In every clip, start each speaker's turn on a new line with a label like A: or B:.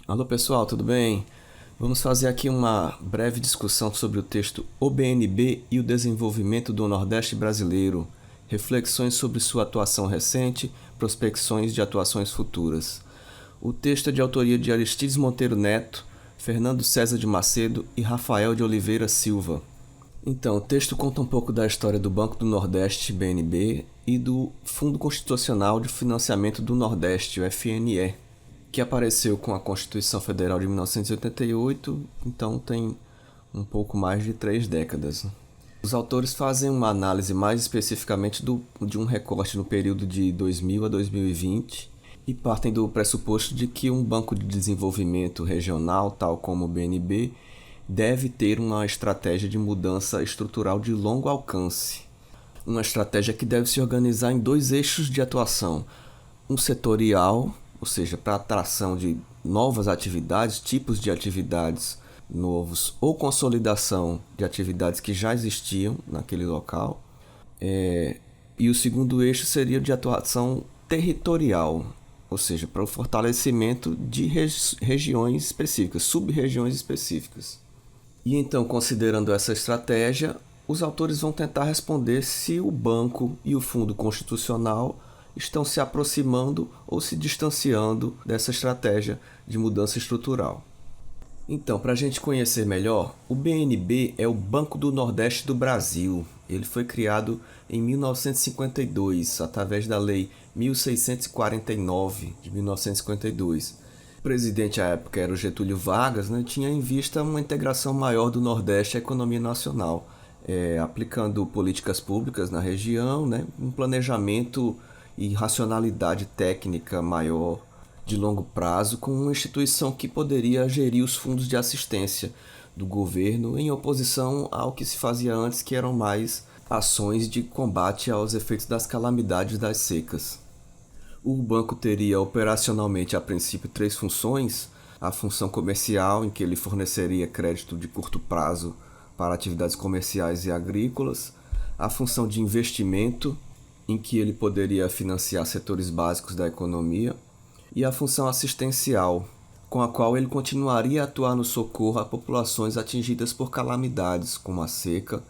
A: Alô pessoal, tudo bem? Vamos fazer aqui uma breve discussão sobre o texto O BNB e o desenvolvimento do Nordeste brasileiro, reflexões sobre sua atuação recente, prospecções de atuações futuras. O texto é de autoria de Aristides Monteiro Neto, Fernando César de Macedo e Rafael de Oliveira Silva. Então, o texto conta um pouco da história do Banco do Nordeste, BNB, e do Fundo Constitucional de Financiamento do Nordeste, o FNE, que apareceu com a Constituição Federal de 1988, então tem um pouco mais de 3 décadas. Os autores fazem uma análise mais especificamente de um recorte no período de 2000 a 2020 e partem do pressuposto de que um banco de desenvolvimento regional, tal como o BNB, deve ter uma estratégia de mudança estrutural de longo alcance. Uma estratégia que deve se organizar em dois eixos de atuação: um setorial, ou seja, para atração de novas atividades, tipos de atividades novos ou consolidação de atividades que já existiam naquele local. E o segundo eixo seria de atuação territorial, ou seja, para o fortalecimento de regiões específicas, sub-regiões específicas. E então, considerando essa estratégia, os autores vão tentar responder se o banco e o fundo constitucional estão se aproximando ou se distanciando dessa estratégia de mudança estrutural. Então, para a gente conhecer melhor, o BNB é o Banco do Nordeste do Brasil. Ele foi criado em 1952, através da Lei 1649 de 1952. O presidente à época era o Getúlio Vargas, né, tinha em vista uma integração maior do Nordeste à economia nacional, aplicando políticas públicas na região, né, um planejamento e racionalidade técnica maior de longo prazo, com uma instituição que poderia gerir os fundos de assistência do governo, em oposição ao que se fazia antes, que eram mais ações de combate aos efeitos das calamidades das secas. O banco teria operacionalmente a princípio três funções: a função comercial, em que ele forneceria crédito de curto prazo para atividades comerciais e agrícolas; a função de investimento, em que ele poderia financiar setores básicos da economia; e a função assistencial, com a qual ele continuaria a atuar no socorro a populações atingidas por calamidades, como a seca,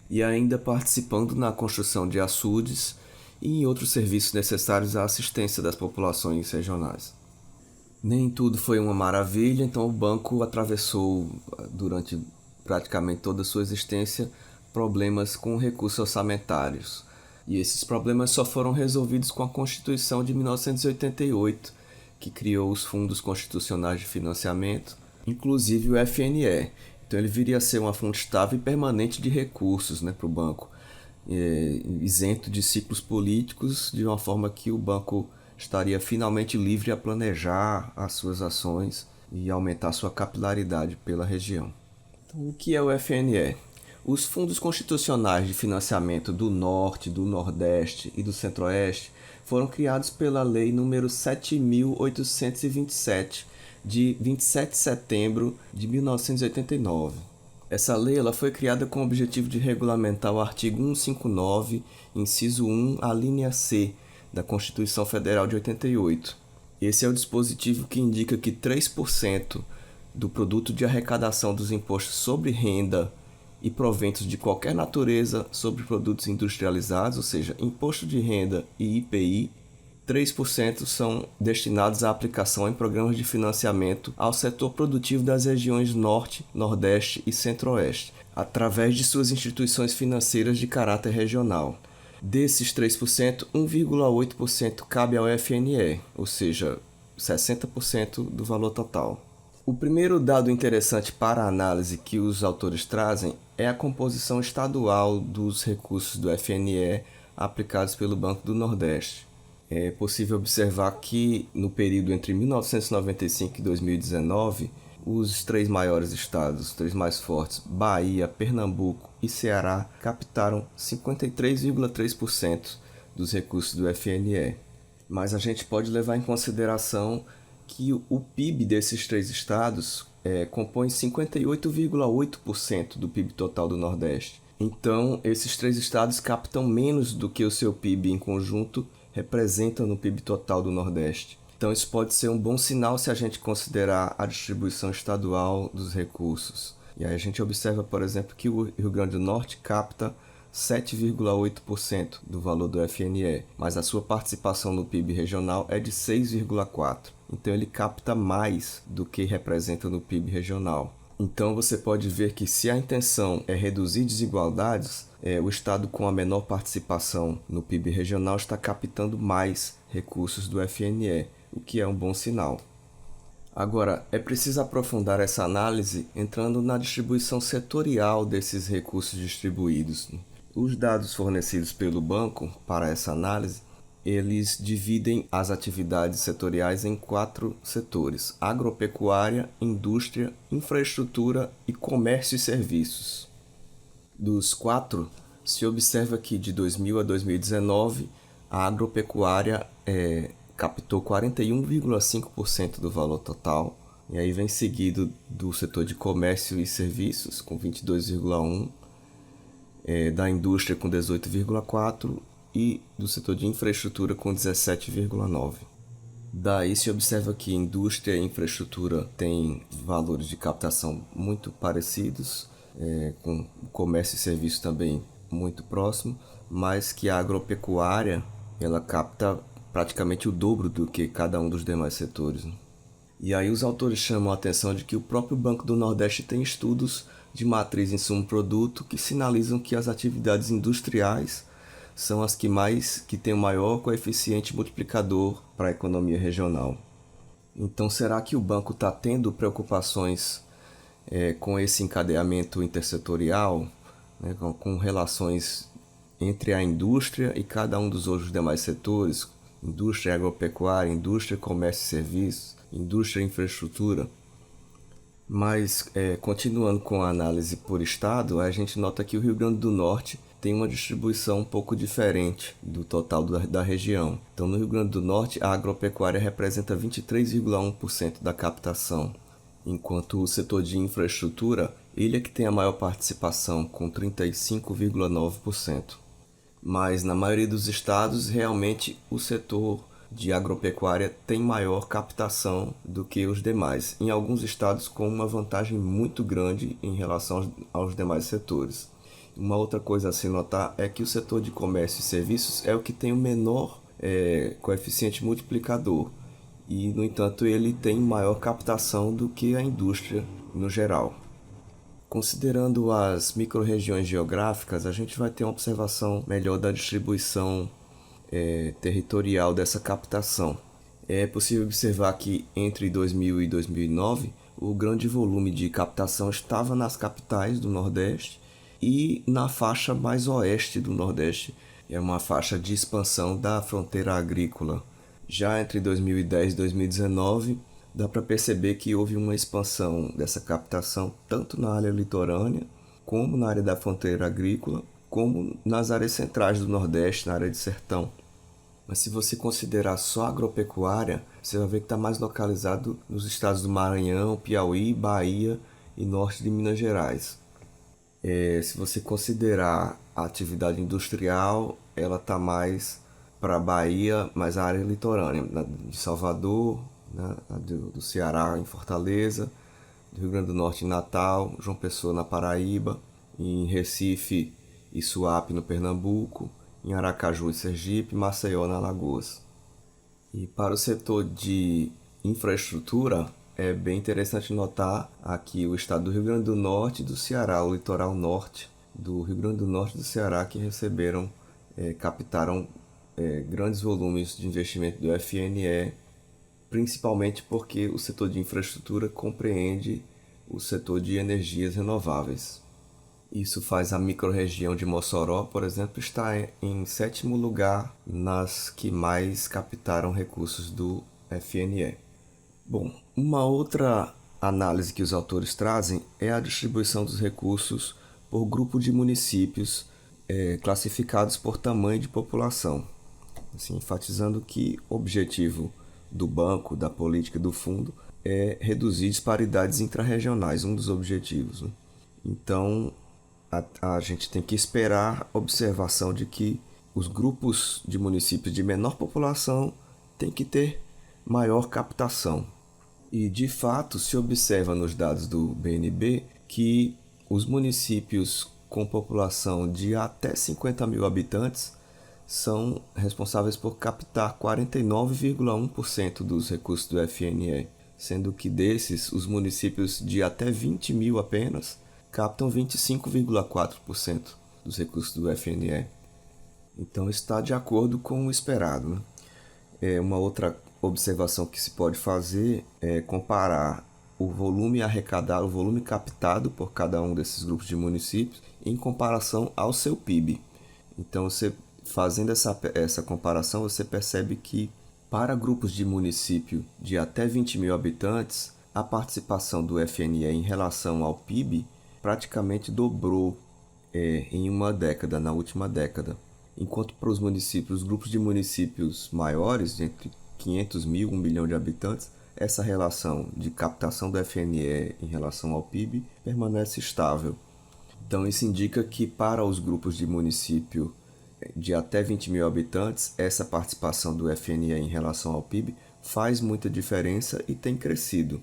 A: e ainda participando na construção de açudes e em outros serviços necessários à assistência das populações regionais. Nem tudo foi uma maravilha, então o banco atravessou, durante praticamente toda a sua existência, problemas com recursos orçamentários. E esses problemas só foram resolvidos com a Constituição de 1988, que criou os fundos constitucionais de financiamento, inclusive o FNE. Então ele viria a ser uma fonte estável e permanente de recursos, né, para o banco, isento de ciclos políticos, de uma forma que o banco estaria finalmente livre a planejar as suas ações e aumentar sua capilaridade pela região. Então, o que é o FNE? Os fundos constitucionais de financiamento do Norte, do Nordeste e do Centro-Oeste foram criados pela Lei nº 7.827, de 27 de setembro de 1989. Essa lei ela foi criada com o objetivo de regulamentar o artigo 159, inciso 1, a linha C, da Constituição Federal de 88. Esse é o dispositivo que indica que 3% do produto de arrecadação dos impostos sobre renda e proventos de qualquer natureza sobre produtos industrializados, ou seja, imposto de renda e IPI, 3% são destinados à aplicação em programas de financiamento ao setor produtivo das regiões Norte, Nordeste e Centro-Oeste, através de suas instituições financeiras de caráter regional. Desses 3%, 1,8% cabe ao FNE, ou seja, 60% do valor total. O primeiro dado interessante para a análise que os autores trazem é a composição estadual dos recursos do FNE aplicados pelo Banco do Nordeste. É possível observar que, no período entre 1995 e 2019, os três maiores estados, os três mais fortes, Bahia, Pernambuco e Ceará, captaram 53,3% dos recursos do FNE. Mas a gente pode levar em consideração que o PIB desses três estados compõe 58,8% do PIB total do Nordeste. Então, esses três estados captam menos do que o seu PIB em conjunto representa no PIB total do Nordeste. Então isso pode ser um bom sinal se a gente considerar a distribuição estadual dos recursos. E aí a gente observa, por exemplo, que o Rio Grande do Norte capta 7,8% do valor do FNE, mas a sua participação no PIB regional é de 6,4%. Então ele capta mais do que representa no PIB regional. Então você pode ver que se a intenção é reduzir desigualdades, o Estado com a menor participação no PIB regional está captando mais recursos do FNE, o que é um bom sinal. Agora, é preciso aprofundar essa análise entrando na distribuição setorial desses recursos distribuídos. Os dados fornecidos pelo banco para essa análise, eles dividem as atividades setoriais em 4 setores: agropecuária, indústria, infraestrutura e comércio e serviços. Dos 4, se observa que de 2000 a 2019, a agropecuária captou 41,5% do valor total, e aí vem seguido do setor de comércio e serviços, com 22,1%, da indústria com 18,4% e do setor de infraestrutura com 17,9%. Daí se observa que indústria e infraestrutura têm valores de captação muito parecidos, com comércio e serviço também muito próximo, mas que a agropecuária ela capta praticamente o dobro do que cada um dos demais setores. E aí os autores chamam a atenção de que o próprio Banco do Nordeste tem estudos de matriz insumo-produto que sinalizam que as atividades industriais são as que têm o maior coeficiente multiplicador para a economia regional. Então, será que o banco está tendo preocupações com esse encadeamento intersetorial, né, com relações entre a indústria e cada um dos outros demais setores, indústria agropecuária, indústria, comércio e serviços, indústria e infraestrutura? Mas, continuando com a análise por estado, a gente nota que o Rio Grande do Norte tem uma distribuição um pouco diferente do total da região. Então, no Rio Grande do Norte, a agropecuária representa 23,1% da captação, enquanto o setor de infraestrutura, ele é que tem a maior participação, com 35,9%. Mas, na maioria dos estados, realmente o setor de agropecuária tem maior captação do que os demais, em alguns estados com uma vantagem muito grande em relação aos demais setores. Uma outra coisa a se notar é que o setor de comércio e serviços é o que tem o menor coeficiente multiplicador e, no entanto, ele tem maior captação do que a indústria no geral. Considerando as micro-regiões geográficas, a gente vai ter uma observação melhor da distribuição territorial dessa captação. É possível observar que entre 2000 e 2009, o grande volume de captação estava nas capitais do Nordeste e na faixa mais oeste do Nordeste, é uma faixa de expansão da fronteira agrícola. Já entre 2010 e 2019, dá para perceber que houve uma expansão dessa captação tanto na área litorânea, como na área da fronteira agrícola, como nas áreas centrais do Nordeste, na área de sertão. Mas se você considerar só agropecuária, você vai ver que está mais localizado nos estados do Maranhão, Piauí, Bahia e norte de Minas Gerais. Se você considerar a atividade industrial, ela está mais para a Bahia, mais a área litorânea, de Salvador, né, do Ceará em Fortaleza, do Rio Grande do Norte em Natal, João Pessoa na Paraíba, em Recife e Suape no Pernambuco, em Aracaju e Sergipe, Maceió na Alagoas. E para o setor de infraestrutura, é bem interessante notar aqui o estado do Rio Grande do Norte e do Ceará, o litoral norte do Rio Grande do Norte e do Ceará, que captaram grandes volumes de investimento do FNE, principalmente porque o setor de infraestrutura compreende o setor de energias renováveis. Isso faz a microrregião de Mossoró, por exemplo, estar em 7º lugar nas que mais captaram recursos do FNE. Bom, uma outra análise que os autores trazem é a distribuição dos recursos por grupo de municípios classificados por tamanho de população, assim, enfatizando que o objetivo do banco, da política do fundo, é reduzir disparidades intrarregionais, um dos objetivos, né? Então, a gente tem que esperar a observação de que os grupos de municípios de menor população têm que ter maior captação. E, de fato, se observa nos dados do BNB que os municípios com população de até 50 mil habitantes são responsáveis por captar 49,1% dos recursos do FNE, sendo que desses, os municípios de até 20 mil apenas captam 25,4% dos recursos do FNE. Então está de acordo com o esperado, né? Uma outra observação que se pode fazer é comparar o volume arrecadado, o volume captado por cada um desses grupos de municípios em comparação ao seu PIB. Então, fazendo essa comparação, você percebe que para grupos de município de até 20 mil habitantes, a participação do FNE em relação ao PIB praticamente dobrou em uma década, na última década. Enquanto para os grupos de municípios maiores, entre 500 mil, 1 milhão de habitantes, essa relação de captação do FNE em relação ao PIB permanece estável. Então, isso indica que para os grupos de município de até 20 mil habitantes, essa participação do FNE em relação ao PIB faz muita diferença e tem crescido.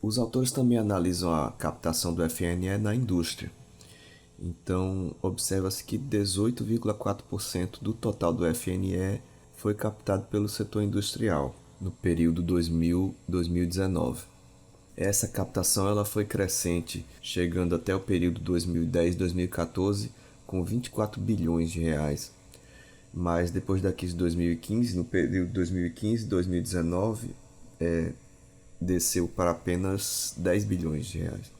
A: Os autores também analisam a captação do FNE na indústria. Então, observa-se que 18,4% do total do FNE foi captado pelo setor industrial no período 2000-2019. Essa captação ela foi crescente, chegando até o período 2010-2014 com 24 bilhões de reais. Mas depois da crise de 2015, no período 2015-2019, desceu para apenas 10 bilhões de reais.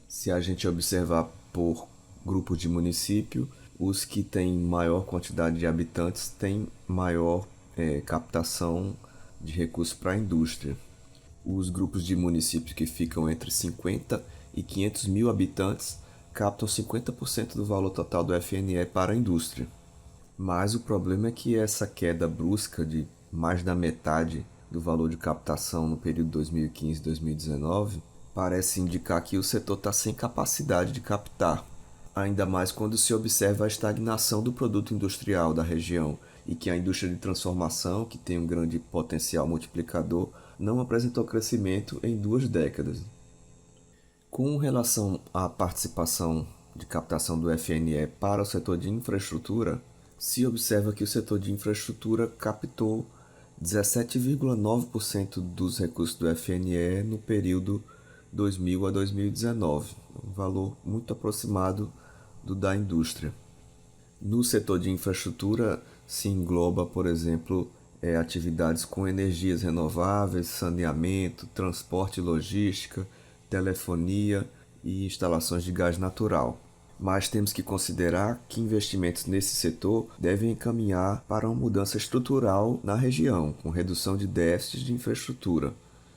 A: Se a gente observar por grupo de município, os que têm maior quantidade de habitantes têm maior captação de recursos para a indústria. Os grupos de municípios que ficam entre 50 e 500 mil habitantes captam 50% do valor total do FNE para a indústria. Mas o problema é que essa queda brusca de mais da metade do valor de captação no período 2015-2019 parece indicar que o setor está sem capacidade de captar, ainda mais quando se observa a estagnação do produto industrial da região e que a indústria de transformação, que tem um grande potencial multiplicador, não apresentou crescimento em 2 décadas. Com relação à participação de captação do FNE para o setor de infraestrutura, se observa que o setor de infraestrutura captou 17,9% dos recursos do FNE no período 2000 a 2019, um valor muito aproximado do da indústria. No setor de infraestrutura se engloba, por exemplo, atividades com energias renováveis, saneamento, transporte e logística, telefonia e instalações de gás natural. Mas temos que considerar que investimentos nesse setor devem encaminhar para uma mudança estrutural na região, com redução de déficits de infraestrutura.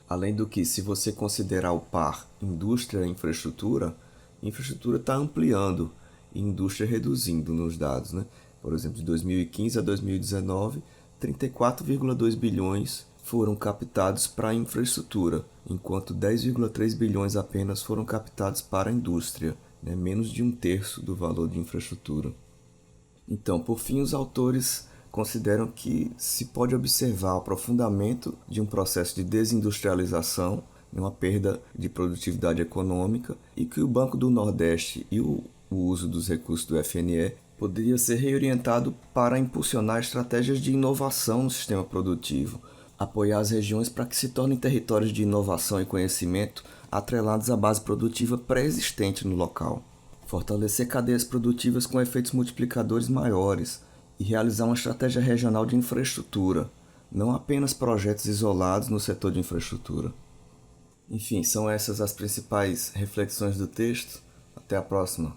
A: Além do que, se você considerar o par indústria e infraestrutura está ampliando e indústria reduzindo nos dados, né? Por exemplo, de 2015 a 2019, 34,2 bilhões foram captados para a infraestrutura, enquanto 10,3 bilhões apenas foram captados para a indústria, né? Menos de 1/3 do valor de infraestrutura. Então, por fim, os autores consideram que se pode observar o aprofundamento de um processo de desindustrialização, uma perda de produtividade econômica, e que o Banco do Nordeste e o uso dos recursos do FNE poderia ser reorientado para impulsionar estratégias de inovação no sistema produtivo, apoiar as regiões para que se tornem territórios de inovação e conhecimento atrelados à base produtiva pré-existente no local, fortalecer cadeias produtivas com efeitos multiplicadores maiores e realizar uma estratégia regional de infraestrutura, não apenas projetos isolados no setor de infraestrutura. Enfim, são essas as principais reflexões do texto. Até a próxima.